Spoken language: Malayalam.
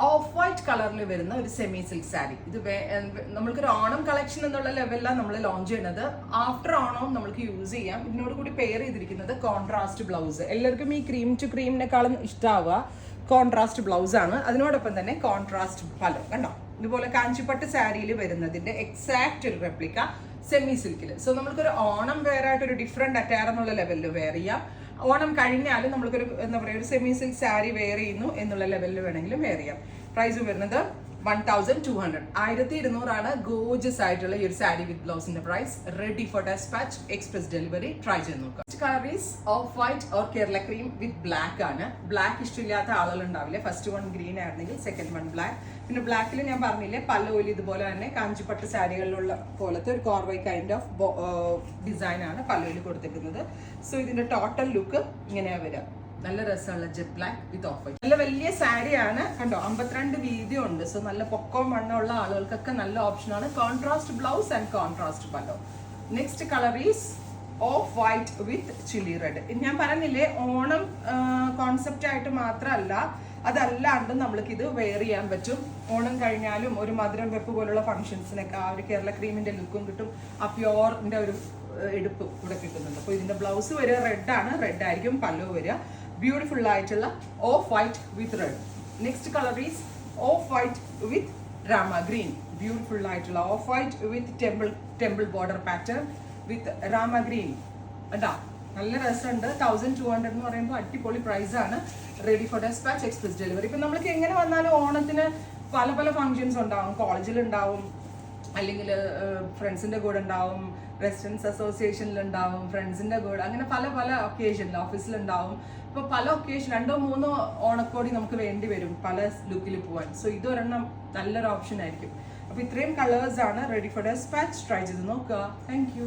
ഓഫ് വൈറ്റ് കളറിൽ വരുന്ന ഒരു സെമി സിൽക്ക് സാരി. ഇത് നമ്മൾക്കൊരു ഓണം കളക്ഷൻ എന്നുള്ള ലെവലിലാണ് നമ്മൾ ലോഞ്ച് ചെയ്യുന്നത്. ആഫ്റ്റർ ഓണം നമ്മൾക്ക് യൂസ് ചെയ്യാം. ഇതിനോട് കൂടി പെയർ ചെയ്തിരിക്കുന്നത് കോൺട്രാസ്റ്റ് ബ്ലൗസ്. എല്ലാവർക്കും ഈ ക്രീം ടു ക്രീമിനെക്കാളും ഇഷ്ടമാവുക കോൺട്രാസ്റ്റ് ബ്ലൗസ് ആണ്. അതിനോടൊപ്പം തന്നെ കോൺട്രാസ്റ്റ് പലോ കണ്ടോ, ഇതുപോലെ കാഞ്ചിപ്പട്ട് സാരിയിൽ വരുന്നതിന്റെ എക്സാക്ട് ഒരു റെപ്ലിക്ക സെമി സിൽക്കിൽ. സോ നമ്മൾക്കൊരു ഓണം വെയർ ആയിട്ട് ഒരു ഡിഫറെന്റ് അറ്റയർ എന്നുള്ള ലെവലിൽ വെയർ ചെയ്യാം. ഓണം കഴിഞ്ഞാലും നമ്മൾക്കൊരു എന്താ പറയുക ഒരു സെമി സിൽക്ക് സാരി വെയർ ചെയ്യുന്നു എന്നുള്ള ലെവലിൽ വേണമെങ്കിലും വെയർ ചെയ്യാം. പ്രൈസ് വരുന്നത് 1200. 1200 ഗോർജസ് ആയിട്ടുള്ള ഈ ഒരു സാരി വിത്ത് ബ്ലൗസിന്റെ price. Ready for dispatch, express delivery. Try ചെയ്ത് നോക്കാം. Colour is off white or Kerala cream with black ആണ്. ബ്ലാക്ക് ഇഷ്ടമില്ലാത്ത ആളുകൾ ഉണ്ടാവില്ല. ഫസ്റ്റ് വൺ ഗ്രീൻ ആയിരുന്നെങ്കിൽ സെക്കൻഡ് വൺ ബ്ലാക്ക്. പിന്നെ ബ്ലാക്കിൽ ഞാൻ പറഞ്ഞില്ലേ പല്ലുവലി ഇതുപോലെ തന്നെ കാഞ്ചിപ്പട്ട് സാരികളിലുള്ള പോലത്തെ ഒരു കോർവൈ കൈൻഡ് ഓഫ് ഡിസൈൻ ആണ് പല്ലുവലി കൊടുത്തിരിക്കുന്നത്. സോ ഇതിന്റെ ടോട്ടൽ ലുക്ക് ഇങ്ങനെയാണ് വരിക. നല്ല രസമുള്ള jet black width of white. നല്ല വലിയ സാരിയാണ് കണ്ടോ, 52 വീതിയും ഉണ്ട്. സോ നല്ല പൊക്കവും മണ്ണുള്ള ആളുകൾക്കൊക്കെ നല്ല ഓപ്ഷനാണ്. Contrast blouse and contrast pallu. Next colour is off white with chilli red. ഞാൻ പറഞ്ഞില്ലേ ഓണം കോൺസെപ്റ്റ് ആയിട്ട് മാത്രമല്ല, അതല്ലാണ്ട് നമ്മൾക്ക് ഇത് വെയർ ചെയ്യാൻ പറ്റും. ഓണം കഴിഞ്ഞാലും ഒരു മധുരം വെപ്പ് പോലുള്ള ഫംഗ്ഷൻസിനൊക്കെ ആ ഒരു കേരള ക്രീമിന്റെ ലുക്കും കിട്ടും. ആ പ്യോറിന്റെ ഒരു എടുപ്പ് ഇവിടെ കിട്ടുന്നുണ്ട്. അപ്പോൾ ഇതിന്റെ ബ്ലൗസ് വരിക റെഡ് ആണ്. റെഡ് ആയിരിക്കും പല്ലോ വരിക. ബ്യൂട്ടിഫുൾ ആയിട്ടുള്ള off white with red. Next colour is off white with Rama green. Beautiful ആയിട്ടുള്ള off white with temple border pattern with Rama green. കേട്ടാ നല്ല രസമുണ്ട്. 1200 എന്ന് പറയുമ്പോൾ അടിപൊളി പ്രൈസ് ആണ്. Ready for dispatch, express delivery. ഇപ്പം നമ്മൾക്ക് എങ്ങനെ വന്നാലും ഓണത്തിന് പല പല ഫംഗ്ഷൻസ് ഉണ്ടാവും. കോളേജിൽ ഉണ്ടാവും, അല്ലെങ്കിൽ ഫ്രണ്ട്സിന്റെ കൂടെ ഉണ്ടാവും, റെസിഡൻസ് അസോസിയേഷനിൽ ഉണ്ടാവും, ഫ്രണ്ട്സിന്റെ കൂടെ, അങ്ങനെ പല പല ഒക്കേഷനിൽ ഓഫീസിലുണ്ടാവും. ഇപ്പോൾ പല ഒക്കേഷൻ 2 or 3 ഓണക്കോടി നമുക്ക് വേണ്ടി വരും പല ലുക്കിൽ പോകാൻ. സോ ഇതൊരെണ്ണം നല്ലൊരു ഓപ്ഷൻ ആയിരിക്കും. അപ്പോൾ ഇത്രയും കളേഴ്സ് ആണ്. Ready for dispatch. ട്രൈ ചെയ്ത് നോക്കുക. Thank you.